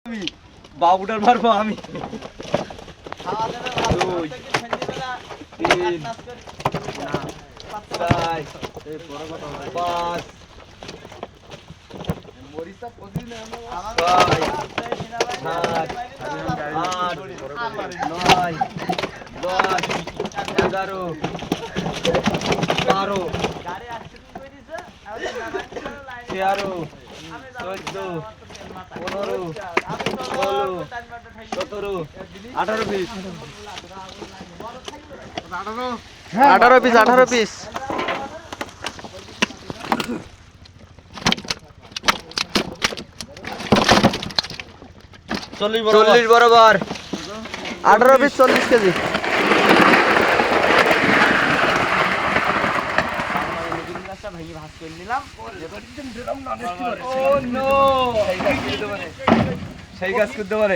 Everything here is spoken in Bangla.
আমি বাবুটার মারবো আমি। আঠারো পিস চল্লিশ 40 বরাবর 18 পিস 40 কেজি সেই কাজ করতে পারে।